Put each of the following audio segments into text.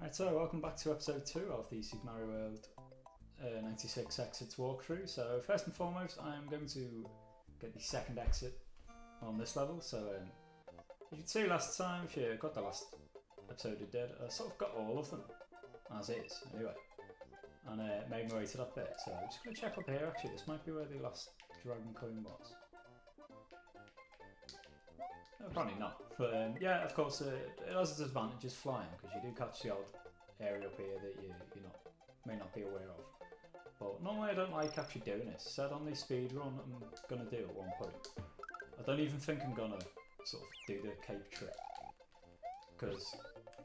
Right, so welcome back to episode 2 of the Super Mario World 96 exits walkthrough. So first and foremost, I'm going to get the second exit on this level. So as you can see last time, if you got the last episode I did, I sort of got all of them, as is, anyway. And made my way to that bit. So I'm just going to check up here actually, this might be where the last dragon coin was. No, probably not, but yeah, of course it has its advantages flying, because you do catch the odd area up here that you may not be aware of. But normally I don't like actually doing this. Said on the speed run I'm going to do at one point. I don't even think I'm going to sort of do the cape trick, because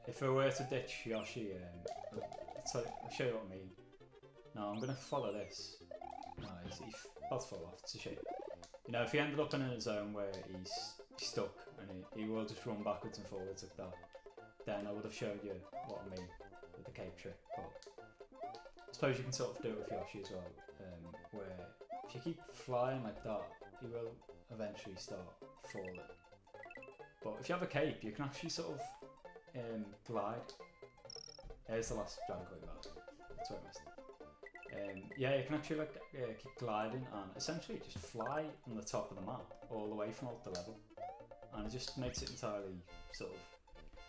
if I were to ditch Yoshi, I'll show you what I mean. Now I'm going to follow this. No, he's about to fall off, it's a shame. You know, if he ended up in a zone where he's stuck and he will just run backwards and forwards like that, then I would have showed you what I mean with the cape trick. But I suppose you can sort of do it with Yoshi as well, where if you keep flying like that, he will eventually start falling. But if you have a cape, you can actually sort of glide. Here's the last dragon coin back. That's where I missed it. Yeah, you can actually keep gliding and essentially just fly on the top of the map all the way from alt the level, and it just makes it entirely sort of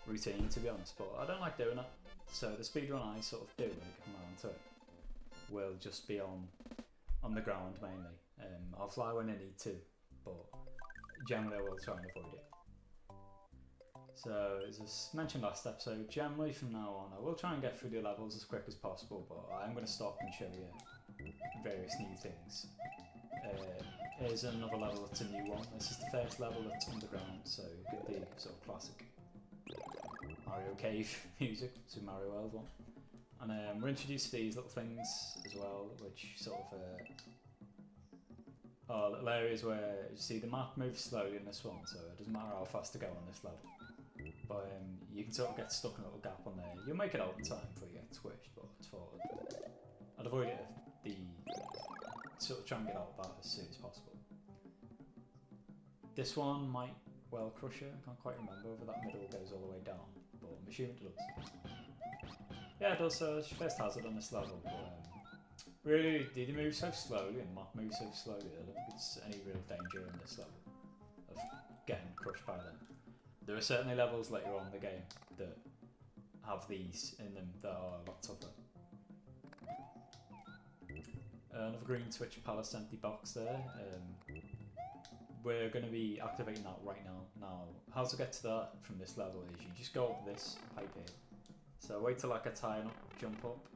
routine, to be honest. But I don't like doing it, so the speedrun I sort of do when I come around to it will just be on the ground mainly. I'll fly when I need to, but generally I will try and avoid it. So, as I mentioned last episode, generally from now on I will try and get through the levels as quick as possible, but I'm going to stop and show you various new things. Here's another level that's a new one. This is the first level that's underground, so you get the sort of classic Mario Cave music, Super Mario World one. And we're introduced to these little things as well, which sort of are little areas where you see the map moves slowly in this one, so it doesn't matter how fast to go on this level. But you can sort of get stuck in a little gap on there. You'll make it out in time before you get squished, but it's forward. I'd avoid it if sort of try and get out of that as soon as possible. This one might well crush you. I can't quite remember whether that middle goes all the way down, but I'm assuming it does. Yeah, it does. So it's your first hazard on this level. But, really, they move so slowly and the map moves so slowly, I don't think it's any real danger in this level of getting crushed by them. There are certainly levels later on in the game that have these in them that are a lot tougher. Another green Twitch Palace empty box there. We're going to be activating that right now. Now, how to get to that from this level is you just go up this pipe here. So wait till I get high enough, jump up.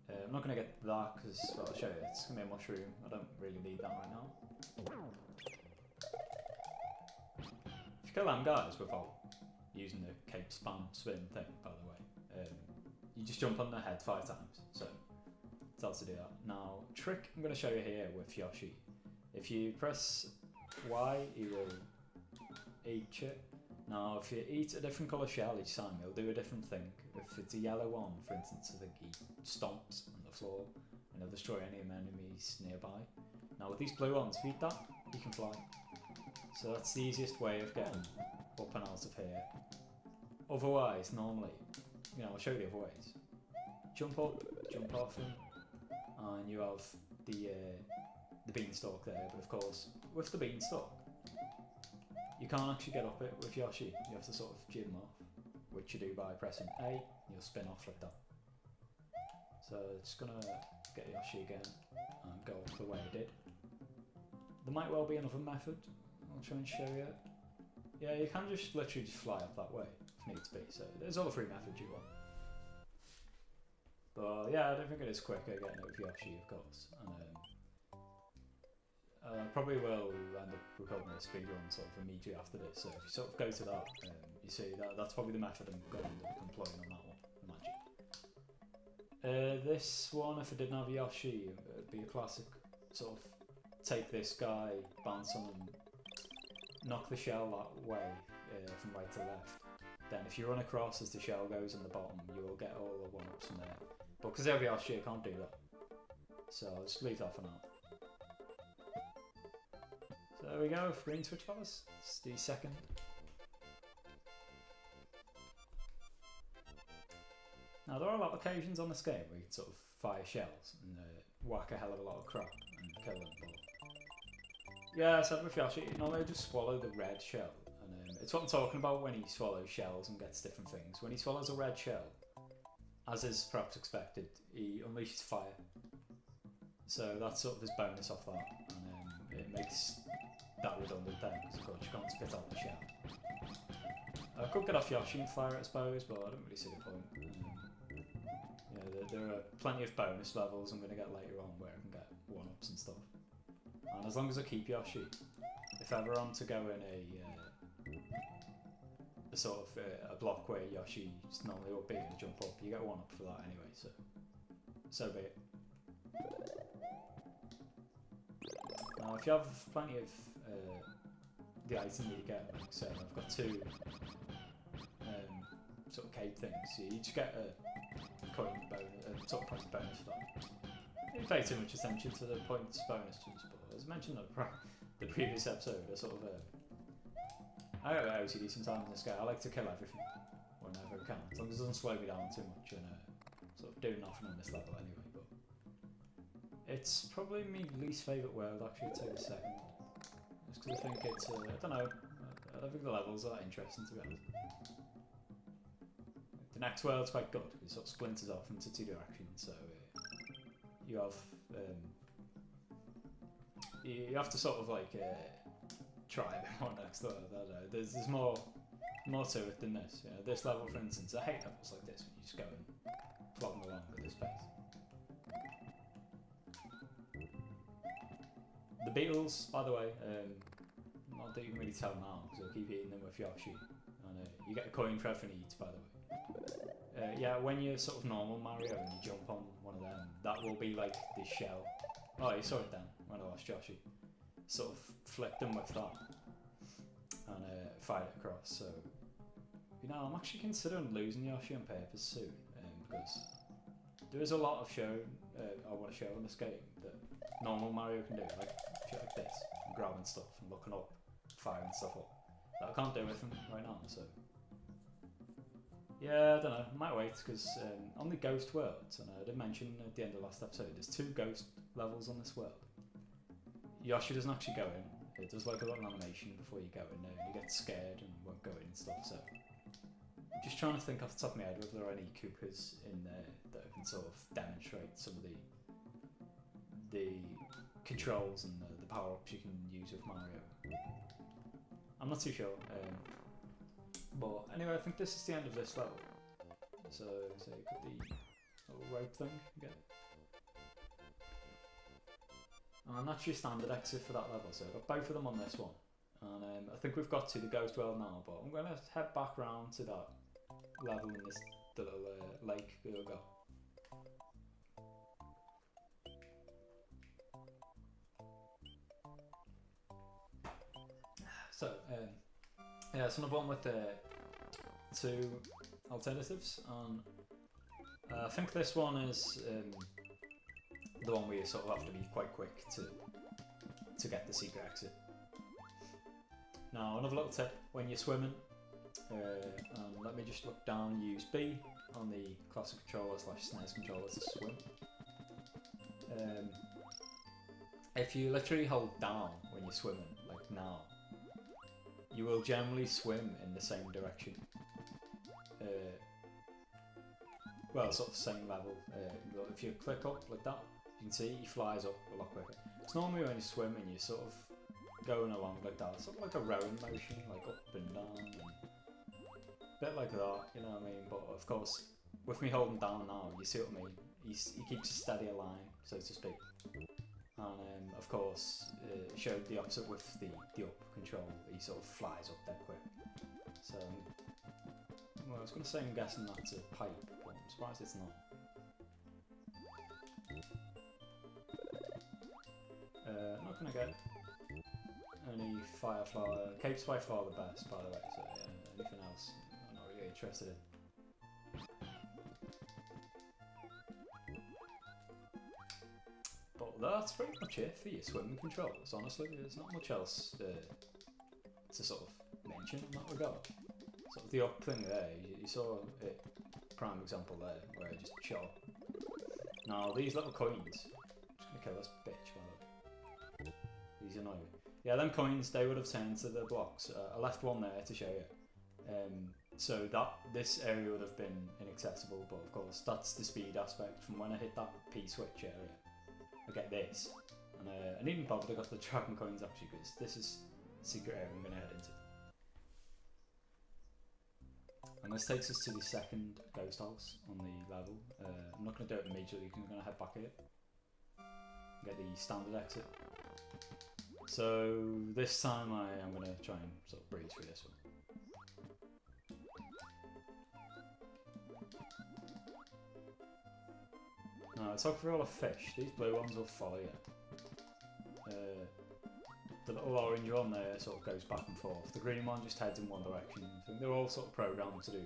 I'm not going to get that because, well, I'll show you, it's going to be a mushroom. I don't really need that right now. If you kill them guys without using the cape spam spin thing, by the way, you just jump on their head 5 times, so that's how to do that. Now, trick I'm going to show you here with Yoshi. If you press Y, he will eat it. Now, if you eat a different colour shell each time, he'll do a different thing. If it's a yellow one, for instance, I think he stomps on the floor and he'll destroy any enemies nearby. Now, with these blue ones, if you eat that, you can fly. So that's the easiest way of getting up and out of here. Otherwise, normally, I'll show you the other ways. Jump up, jump off him, and you have the beanstalk there. But of course, with the beanstalk, you can't actually get up it with Yoshi. You have to sort of jib him off, which you do by pressing A. You'll spin off like that. So it's gonna get Yoshi again and go up the way it did. There might well be another method. I'll try and show you. Yeah, you can just literally just fly up that way if needs be. So there's all the 3 methods you want. But yeah, I don't think it is quicker getting it with Yoshi, of course. And probably will end up recording a speedrun sort of immediately after this. So if you sort of go to that, you see that's probably the method I'm going to end up employing on that one. Imagine. This one, if I didn't have Yoshi, it would be a classic sort of take this guy, bounce on him, knock the shell that way from right to left. Then if you run across as the shell goes on the bottom, you will get all the 1-ups from there. But because I have Yoshi, I can't do that. So I'll just leave that for now. So there we go, green Twitch Palace. It's the second. Now there are a lot of occasions on this game where you can sort of fire shells and whack a hell of a lot of crap and kill them, but yeah, so with Yoshi, you normally just swallow the red shell, and it's what I'm talking about when he swallows shells and gets different things. When he swallows a red shell, as is perhaps expected, he unleashes fire. So that's sort of his bonus off that, and it makes that redundant then, because of course you can't spit out the shell. I could get off Yoshi and fire it, I suppose, but I don't really see the point. There are plenty of bonus levels I'm going to get later on where I can get 1-ups and stuff. And as long as I keep Yoshi, if ever I'm to go in a sort of a block where Yoshi's normally would be and jump up, you get 1-up for that anyway, so be it. Now if you have plenty of the item that you get, like I said, I've got 2 sort of cape things, so you each get a coin bonus, sort of point bonus for that. You pay too much attention to the points bonus, but as mentioned in the previous episode, I got OCD sometimes in this game. I like to kill everything whenever I can, as long as it doesn't slow me down too much, and sort of doing nothing on this level anyway. But it's probably my least favourite world actually, to the second, just because I think it's I don't know. I don't think the levels are that interesting, to be honest. The next world's quite good. It sort of splinters off into 2 directions, so you have you have to sort of like try a bit more next world. I don't know. There's more to it than this. You know, this level, for instance, I hate levels like this when you just go and plodding along at this pace. The beetles, by the way, not that you can really tell now because I keep eating them with Yoshi, and you get a coin for everything you eat, by the way. Yeah, when you're sort of normal Mario and you jump on one of them, that will be like this shell. Oh, you saw it then when I lost Yoshi. Sort of flicked them with that and fired it across. So, you know, I'm actually considering losing Yoshi on purpose soon, because there is a lot of show I want to show in this game that normal Mario can do, like shit like this, and grabbing stuff and looking up, firing stuff up, that I can't do with him right now. So. Yeah, I don't know, I might wait, because on the Ghost Worlds, and I did mention at the end of the last episode, there's 2 Ghost levels on this world. Yoshi doesn't actually go in, it does like a little animation before you go in there, and you get scared and won't go in and stuff, so... Just trying to think off the top of my head whether there are any Koopas in there that can sort of demonstrate some of the controls and the power-ups you can use with Mario. I'm not too sure. But anyway, I think this is the end of this level. So you put the little rope thing, get it. And that's your standard exit for that level, so I've got both of them on this one. And I think we've got to the Ghost World now, but I'm going to head back round to that level in this little lake we'll go. So, yeah, it's another one with 2 alternatives, and I think this one is the one where you sort of have to be quite quick to get the secret exit. Now, another little tip when you're swimming, and let me just look down, use B on the classic controller / SNES controller to swim. If you literally hold down when you're swimming, like now, you will generally swim in the same direction. Well, sort of same level. If you click up like that, you can see he flies up a lot quicker. It's normally when you're swimming, you're sort of going along like that. It's sort of like a rowing motion, like up and down, and a bit like that, you know what I mean? But of course, with me holding down now, you see what I mean? He keeps a steadier line, so to speak. And of course, it showed the opposite with the up control. He sort of flies up that quick. So, well, I was going to say I'm guessing that's a pipe, but I'm surprised it's not. Not going to get any Firefly. Capes by far the best, by the way, so anything else I'm not really interested in. But that's pretty much it for your swimming controls, honestly. There's not much else to sort of mention in that regard. Sort of the up thing there, you saw it prime example there, where I just shot up. Now, these little coins... I'm just gonna kill this bitch, by the way. He's annoying. Yeah, them coins, they would have turned to the blocks. I left one there to show you. So this area would have been inaccessible, but of course, that's the speed aspect. From when I hit that P-switch area, I get this. And I needn't bother, I got the dragon coins actually, because this is the secret area I'm going to head into. And this takes us to the second ghost house on the level. I'm not going to do it immediately, because I'm going to head back here. Get the standard exit. So this time I am going to try and sort of breeze through this one. Now it's like for all the fish, these blue ones will follow you. The little orange one there sort of goes back and forth. The green one just heads in one direction. I think they're all sort of programmed to do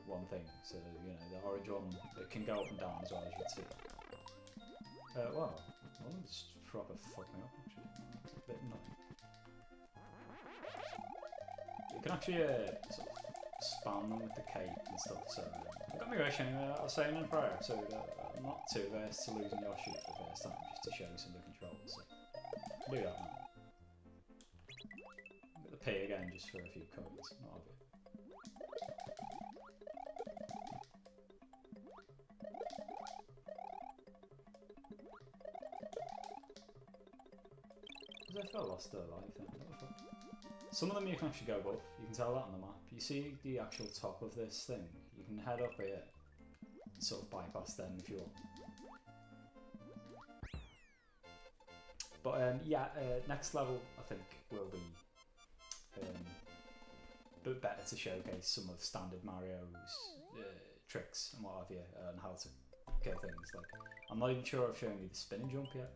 one thing. So, you know, the orange one, it can go up and down as well, as you can see. Well, one of them just proper fucked me up actually. It's a bit annoying. You can actually sort of spam them with the cape and stuff, so I got my wish anyway. I was saying in a prior episode I'm not too averse to losing your shoot for the first time, just to show you some of the controls, so I'll do that now. Get the P again just for a few coins, not obvious. As if I lost their life then, what the fuck? Some of them you can actually go above, you can tell that on the map. You see the actual top of this thing, you can head up here and sort of bypass them if you want. But yeah, next level I think will be a bit better to showcase some of standard Mario's tricks and what have you, and how to kill things. Like, I'm not even sure I've shown you the spin and jump yet.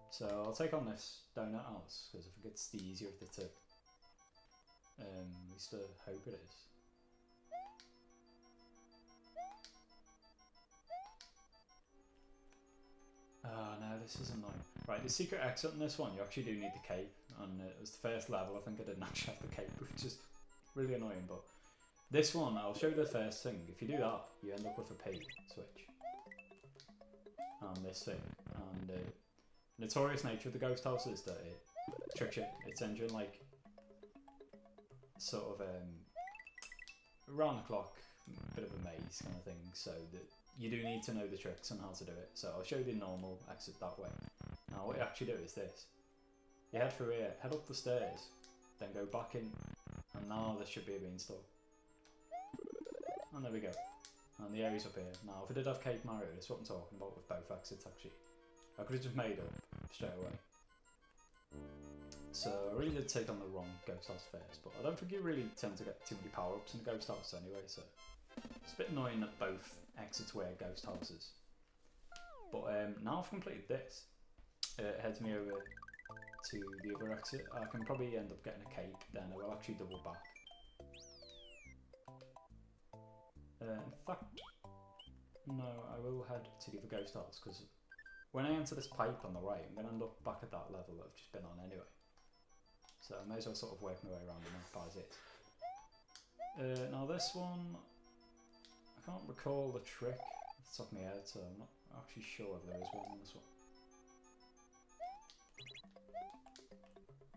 So I'll take on this donut house, because I think it's the easier of the two. At least I hope it is. Oh no, this is annoying. Right, the secret exit on this one, you actually do need the cape, and it was the first level, I think I didn't actually have the cape, which is really annoying, but this one, I'll show you the first thing. If you do that, you end up with a P switch. And this thing, and notorious nature of the ghost house is that it tricks you. It's engine like sort of round the clock, bit of a maze kind of thing, so that you do need to know the tricks on how to do it. So I'll show you the normal exit that way. Now what you actually do is this. You head through here, head up the stairs, then go back in, and now there should be a beanstalk. And there we go. And the area's up here. Now if I did have Cape Mario, that's what I'm talking about with both exits actually. I could have just made up straight away. So I really did take on the wrong ghost house first, but I don't think you really tend to get too many power-ups in the ghost house anyway, so it's a bit annoying that both exits were ghost houses. But now I've completed this, it heads me over to the other exit. I can probably end up getting a cape, then I will actually double back. In fact, no, I will head to the other ghost house, because when I enter this pipe on the right, I'm going to end up back at that level that I've just been on anyway. So I may as well sort of work my way around the map as is. Now this one, I can't recall the trick off the top of my head, so I'm not actually sure if there is one on this one.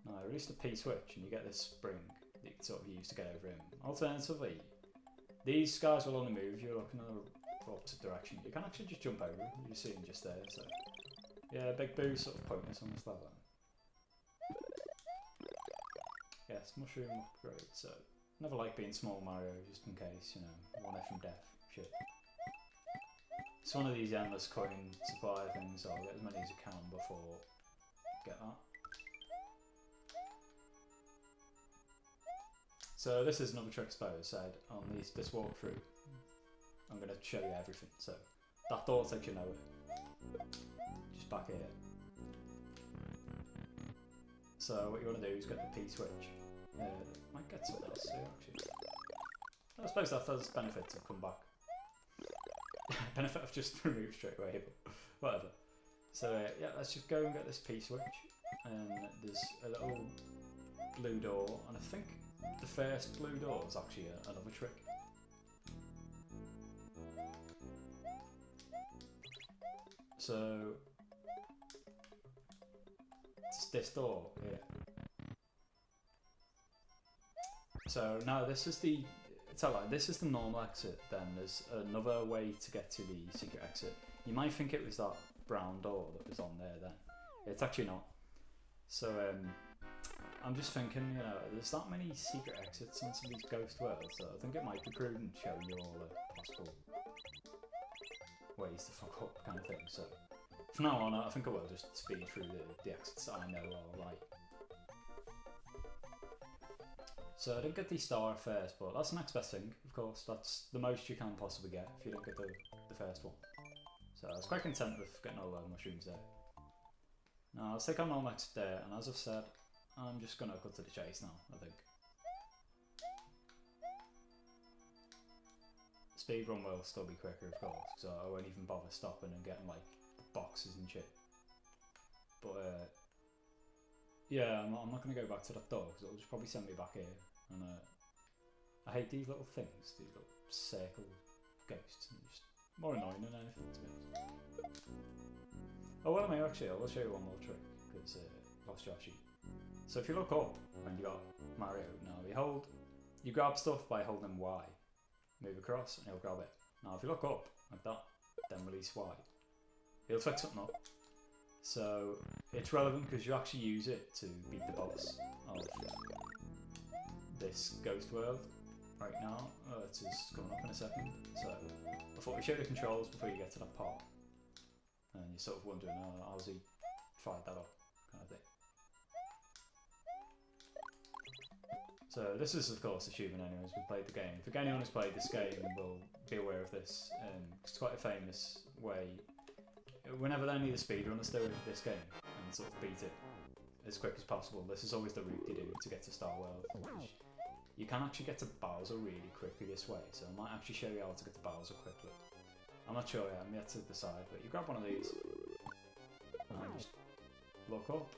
Now I release the P switch and you get this spring that you can sort of use to get over him. Alternatively, these guys will only move if you're looking in the opposite direction. You can actually just jump over him, you see him just there, so yeah, Big Boo's sort of pointless on this level. Yes, mushroom upgrade, so never like being small Mario, just in case, you know, one F from death, shit. It's one of these endless coin supply things, so I'll get as many as I can before I get that. So this is another trick Spyro said on this walkthrough. I'm going to show you everything, so that door takes you nowhere. Just back here. So what you want to do is get the P switch. Might get something else here actually. I suppose that has benefits of come back. Benefit of just removed straight away, but whatever. So yeah, let's just go and get this P switch. And there's a little blue door, and I think the first blue door is actually another trick. So it's this door here. So now this is the this is the normal exit. Then there's another way to get to the secret exit. You might think it was that brown door that was on there. Then it's actually not. So I'm just thinking, you know, there's that many secret exits into these ghost worlds, so I think it might be prudent showing you all the possible ways to fuck up kind of thing. So from now on, I think I will just speed through the exits that I know are right. So I didn't get the star at first, but that's the next best thing, of course. That's the most you can possibly get if you don't get the first one. So I was quite content with getting all the mushrooms there. Now let's take on all next there, and as I've said, I'm just gonna cut to the chase now, I think. Speedrun will still be quicker, of course, so I won't even bother stopping and getting like boxes and shit. But yeah, I'm not gonna go back to that door because it'll just probably send me back here. And I hate these little things, these little circle ghosts. They're just more annoying than anything to me. Oh, well, actually, I will show you one more trick because lost Yoshi. So if you look up and you got Mario, now you grab stuff by holding Y. Move across and he'll grab it. Now if you look up like that, then release Y, he'll flick something up. So it's relevant because you actually use it to beat the boss of this ghost world right now. It's just coming up in a second. So I thought we show the controls before you get to that part. And you're sort of wondering, how's he fired that up, kind of thing. So this is of course assuming anyone's played the game. If anyone has played this game will be aware of this. It's quite a famous way. Whenever any of the speedrunners do this game and sort of beat it as quick as possible, this is always the route you do to get to Star World. You can actually get to Bowser really quickly this way, so I might actually show you how to get to Bowser quickly. I'm not sure yet, I'm yet to decide, but you grab one of these and just look up,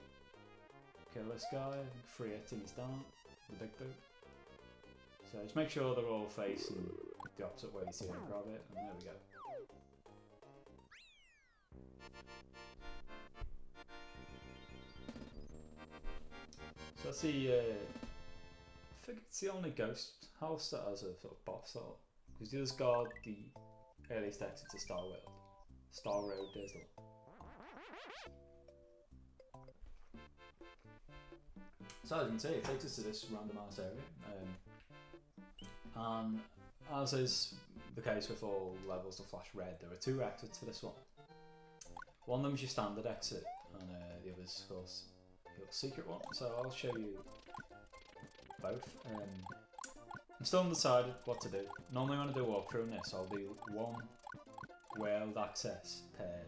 kill this guy, free it and he's down, the big boot. So just make sure they're all facing the opposite way so you can grab it, and there we go. So that's the, I think it's the only ghost house that has a sort of boss sort, because you just guard the earliest exit to Star World. Star Road Dizzle. So as you can see, it takes us to this random ass area. And as is the case with all levels that flash red, there are two exits for this one. One of them is your standard exit, and the other is of course your secret one. So I'll show you both. I'm still undecided what to do. Normally when I do a walkthrough on this, I'll do one world access per,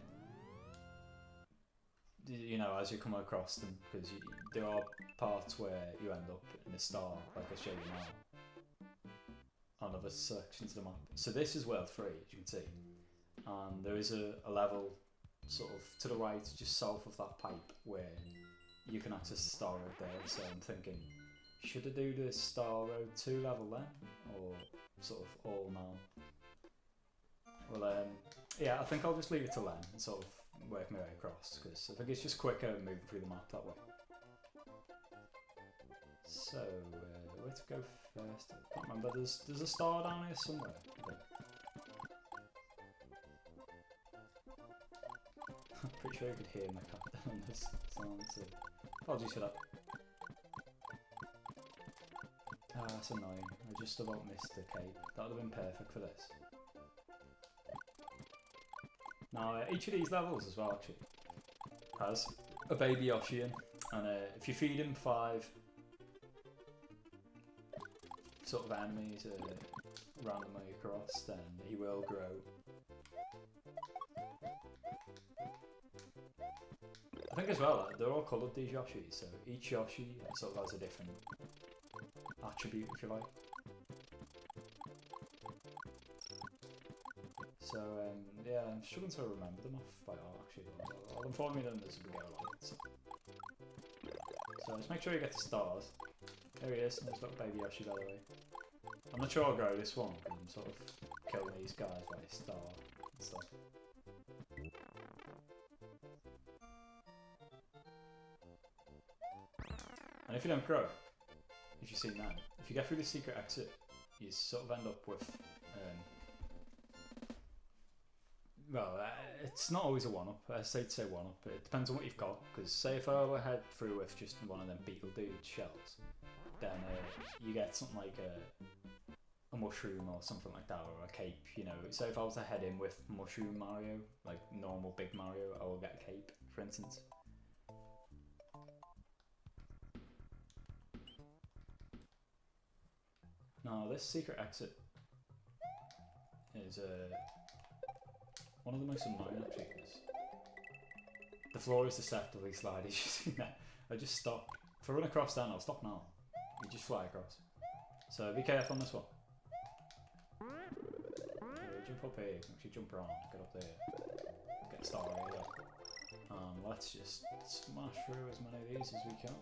you know, as you come across them, because there are parts where you end up in a star, like I show you now, on other sections of the map. So this is World 3, as you can see, and there is a level sort of to the right, just south of that pipe, where you can access the Star Road there. So I'm thinking, should I do the Star Road 2 level then, or sort of all now? Well, yeah, I think I'll just leave it to then and sort of work my way across, because I think it's just quicker moving through the map that way. So, where to go first? I can't remember. There's a star down here somewhere, I think. I'm pretty sure you could hear my cat down this sound, so apologies for that. Ah, that's annoying. I just about missed the cape. That would have been perfect for this. Now, each of these levels as well, actually, has a baby Yoshi in, and if you feed him 5 sort of enemies randomly across, then he will grow. I think as well, they're all coloured, these Yoshis, so each Yoshi sort of has a different attribute, if you like. So, yeah, I'm struggling to remember them off by heart, actually. I'll inform you them as we go along. So just make sure you get the stars. There he is, nice little baby Yoshi, by the way. I'm not sure I'll grow this one, because I'm sort of killing these guys by a star and stuff. And if you don't grow, if you see now, if you get through the secret exit, you sort of end up with, well, it's not always a one-up. I say to say one-up, but it depends on what you've got. Because say if I were head through with just one of them beetle dude shells, then you get something like a mushroom or something like that, or a cape, you know. So if I was to head in with Mushroom Mario, like normal Big Mario, I will get a cape, for instance. Now this secret exit is one of the most annoying actually. The floor is deceptively slidey, you see that? I just stopped. If I run across then I'll stop now. You just fly across. So be careful on this one. Jump up here, actually jump around, get up there, get started. Let's just smash through as many of these as we can.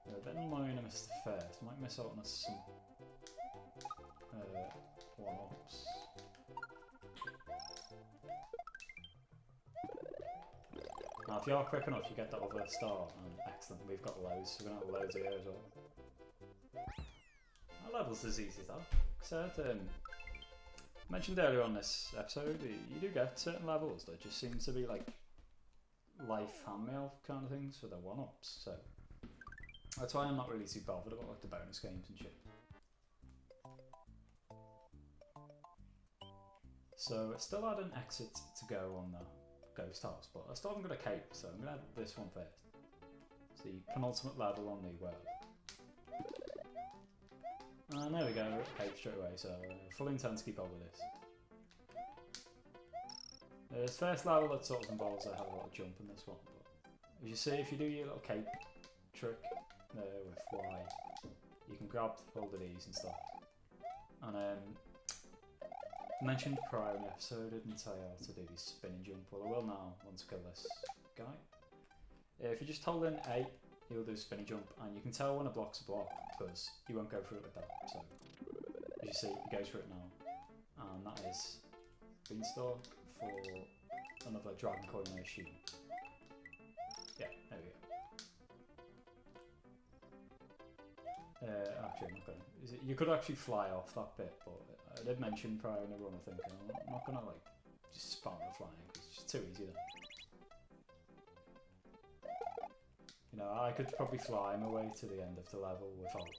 A bit annoying I missed the first, might miss out on some one-ups. Now if you are quick enough you get that other star, and excellent, we've got loads, so we're going to have loads here as well. That level's as easy as that. So mentioned earlier on this episode, you do get certain levels that just seem to be like life handmail kind of things for the one-ups, so that's why I'm not really too bothered about like the bonus games and shit. So I still had an exit to go on the ghost house, but I still haven't got a cape, so I'm going to add this one first. It's the penultimate level on the world. And there we go, we're at the cape straight away, so fully intend to keep up with this. This first level that sort of involves a hell of a lot of jump in this one, but as you see, if you do your little cape trick there with Y, you can grab hold of these and stuff. And I mentioned prior in the episode, I didn't tell you how to do the spinning jump. Well, I will now once I kill this guy. If you just hold in A, you'll do a spinning jump, and you can tell when a block's a block because you won't go through it like that. So as you see, it goes through it now, and that is beanstalk for another dragon coin, I assume. Yeah, there we go. Actually, I'm not gonna. You could actually fly off that bit, but I did mention prior in the run, I think, and I'm not gonna like just spam the flying because it's just too easy then. You know, I could probably fly my way to the end of the level without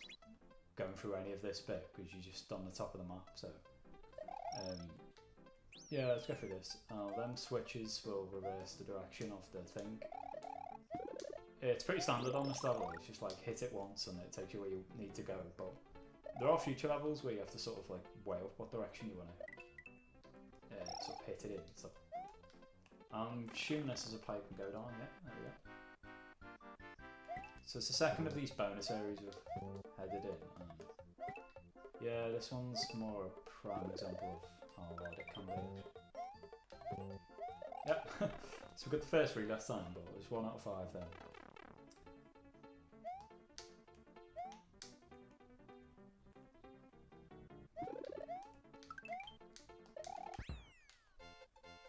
going through any of this bit because you're just on the top of the map. So, yeah, let's go through this. Them switches will reverse the direction of the thing. It's pretty standard on this level. It's just like hit it once and it takes you where you need to go. But there are future levels where you have to sort of like weigh up what direction you want to sort of hit it in. So I'm assuming this is a pipe and go down. Yeah, there we go. So it's the second of these bonus areas we've headed in. Yeah, this one's more a prime example of how hard it can be. Yep, so we got the first 3 last time, but it was 1 out of 5 then.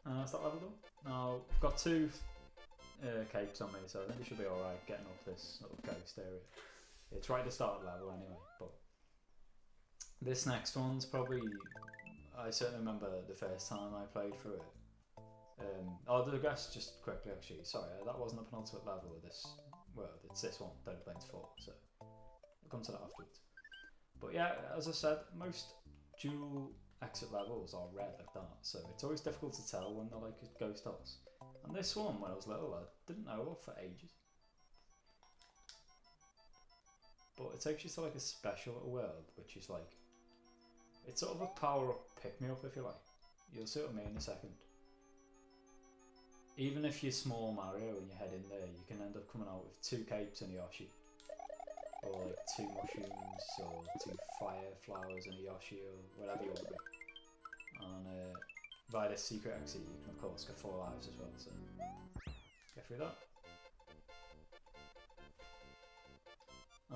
That's that level done. Now, I've got 2 capes on me, so I think we should be alright getting up this little ghost area. It's right at the start of the level anyway, but this next one's probably, I certainly remember the first time I played through it. I'll digress just quickly actually, sorry, that wasn't a penultimate level of this world, it's this one, Don't Planes 4, so I'll come to that afterwards. But yeah, as I said, most dual exit levels are red like that, so it's always difficult to tell when they're like a ghost house. And this one, when I was little, I didn't know about for ages. But it takes you to like a special little world, which is like, it's sort of a power-up, pick-me-up if you like. You'll see what I mean in a second. Even if you're small Mario and you head in there, you can end up coming out with 2 capes and a Yoshi. Or like 2 mushrooms, or 2 fire flowers and a Yoshi, or whatever you want to be. And via this secret exit you can of course get 4 lives as well, so get through that.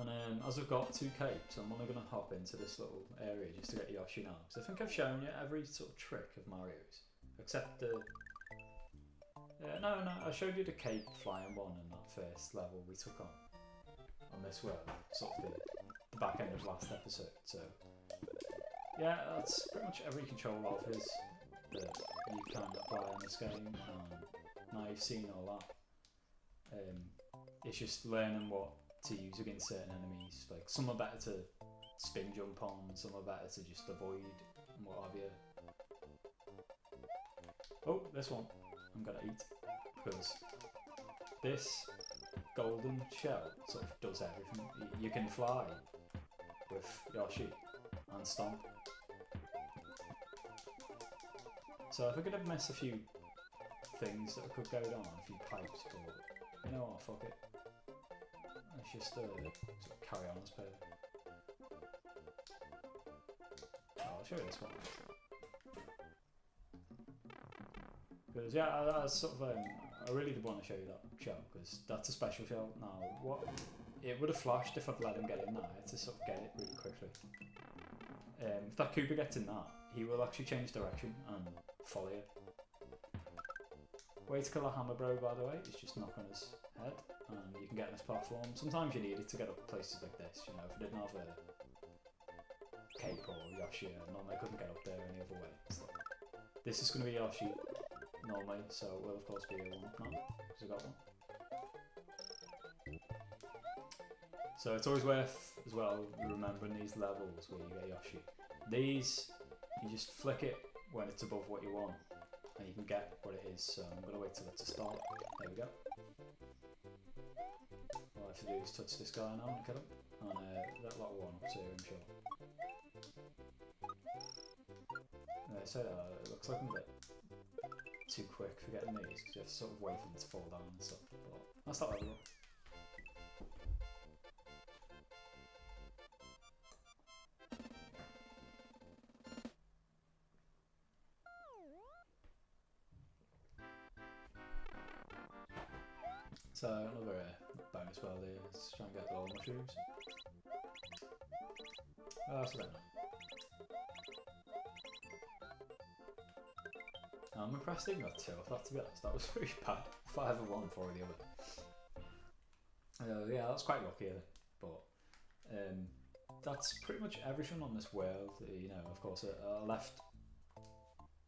And as I've got 2 capes, I'm only going to hop into this little area just to get Yoshi now. Because I think I've shown you every sort of trick of Mario's. Except the... no, I showed you the cape flying one in that first level we took on this world. Sort of the back end of last episode. So, yeah, that's pretty much every control of his that you can apply in this game. And now you've seen all that. It's just learning what to use against certain enemies. Like, some are better to spin jump on, some are better to just avoid, and what have you. Oh, this one I'm gonna eat, because this golden shell sort of does everything. You can fly with Yoshi and stomp. So I figured I'd miss a few things that could go down, a few pipes, but you know what, fuck it. Let's just sort of carry on as per. Oh, I'll show you this one. Because yeah, I sort of I really did want to show you that shell, because that's a special shell. Now, what it would have flashed if I'd let him get in there. I had to sort of get it really quickly. If that Koopa gets in that, he will actually change direction and follow you. Way to kill a hammer bro, by the way, is just knock on his head, and you can get on his platform. Sometimes you need it to get up places like this, you know, if I didn't have a cape or Yoshi, normally I couldn't get up there any other way. So this is going to be Yoshi, normally, so it will of course be a one now, because I got one. So it's always worth, as well, remembering these levels where you get Yoshi. These, you just flick it when it's above what you want, and you can get what it is. So I'm going to wait till it's a start. There we go. All I have to do is touch this guy now and kill him, and that lot one up to, I'm sure. So it looks like I'm a bit too quick for getting these, because you have to sort of wait for them to fall down and stuff. But that's not level up. So another bonus world here is try and get the old mushrooms. Oh, that's about it. I'm impressed they got 2 off that, to be honest. That was pretty bad. 5 of one, 4 of the other. Yeah, that's quite lucky, but that's pretty much everything on this world. You know, of course, I left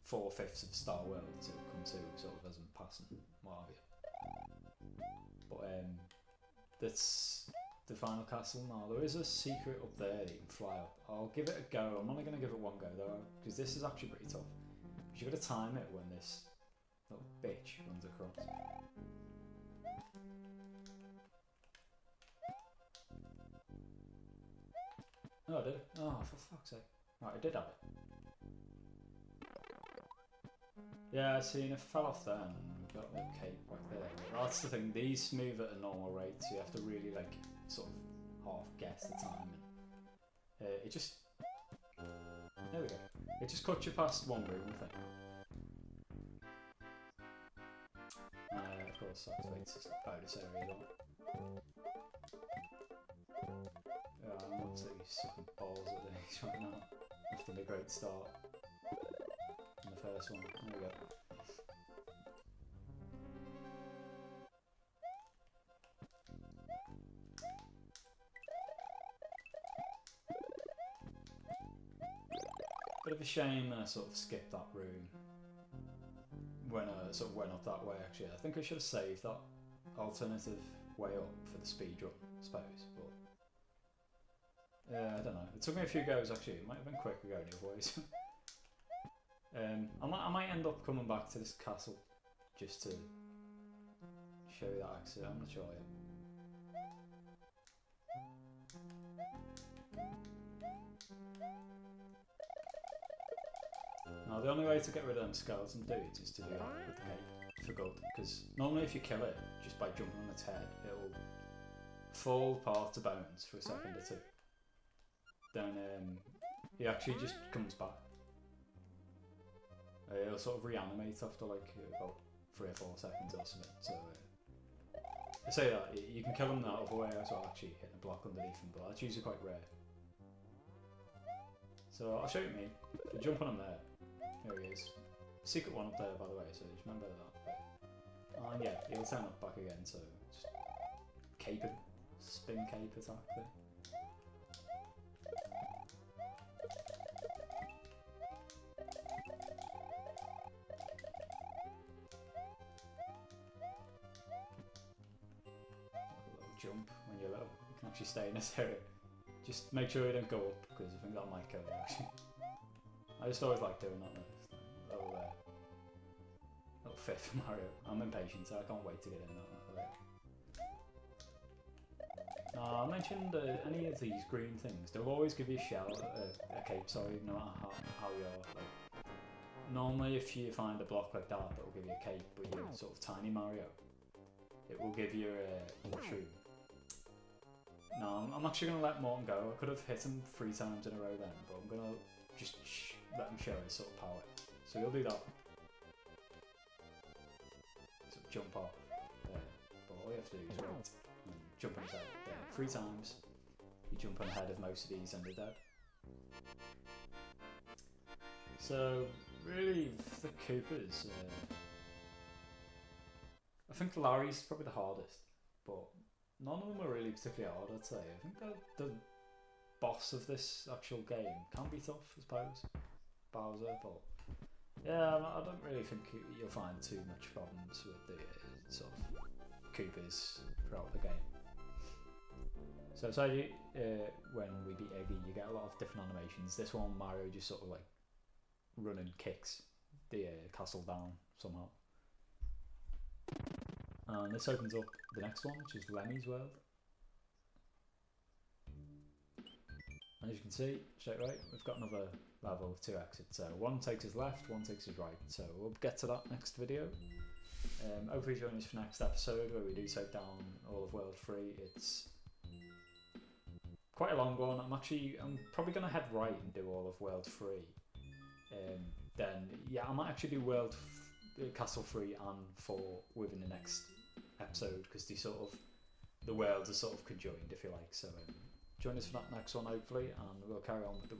4/5 of Star World to come to sort of as I'm passing, what have you. But that's the final castle now. There is a secret up there that you can fly up. I'll give it a go. I'm only going to give it one go though, because this is actually pretty tough. You've got to time it when this little bitch runs across. Oh, I did it. Oh, for fuck's sake. Right, I did have it. Yeah, see, and it fell off there and got the cape right there. That's the thing, these move at a normal rate, so you have to really, like, sort of half guess the time. And, it just... There we go. It just cuts you past one room, I think. Of course, activates this bonus area as well. I'm absolutely sucking balls at these right now, after the great start in the first one. There we go. Bit of a shame I sort of skipped that room when I sort of went up that way, actually. I think I should have saved that alternative way up for the speed run, I suppose, but I don't know. It took me a few goes, actually. It might have been quicker going the other ways. I might end up coming back to this castle just to show you that accident. I'm not sure yet. Now, the only way to get rid of them skeleton dudes is to do that with the cape for good, because normally if you kill it just by jumping on its head, it'll fall apart to bones for a second or two. Then he actually just comes back. He'll sort of reanimate after like about 3 or 4 seconds or something. So I say that, you can kill them that other way as well, actually, hitting a block underneath them, but that's usually quite rare. So I'll show you me. So jump on him there. There he is. Secret one up there, by the way, so just remember that. And yeah, he'll turn up back again, so just cape him. Spin cape attack thing. Jump when you're little. You can actually stay in this area. Just make sure you don't go up, because I think that might kill you actually. I just always like doing that little, little fifth Mario. I'm impatient, so I can't wait to get in that. I mentioned any of these green things, they'll always give you a shell, a cape, sorry, no matter how you're like. Normally if you find a block like that, that'll give you a cape, but you're sort of tiny Mario, it will give you a mushroom. No, I'm actually going to let Morton go. I could have hit him 3 times in a row then, but I'm going to just let him show his sort of power. So you'll do that. So jump off there. But all you have to do is wait and jump on his head there 3 times. You jump on ahead of most of these and they're dead. So really, the Koopas, I think Larry's probably the hardest, but none of them are really particularly hard, I'd say. I think the boss of this actual game can be tough, I suppose. Bowser, but yeah, I don't really think you'll find too much problems with the sort of Koopas throughout the game. So when we beat Iggy, you get a lot of different animations. This one, Mario just sort of like run and kicks the castle down somehow. And this opens up the next one, which is Lemmy's World. And as you can see, straight away, we've got another level with 2 exits. So one takes us left, one takes us right. So we'll get to that next video. Hopefully join us for next episode where we do take down all of World 3. It's quite a long one. I'm probably going to head right and do all of World 3. Then, yeah, I might actually do Castle 3 and 4 within the next episode, because the worlds are sort of conjoined, if you like. So join us for that next one hopefully, and we'll carry on with the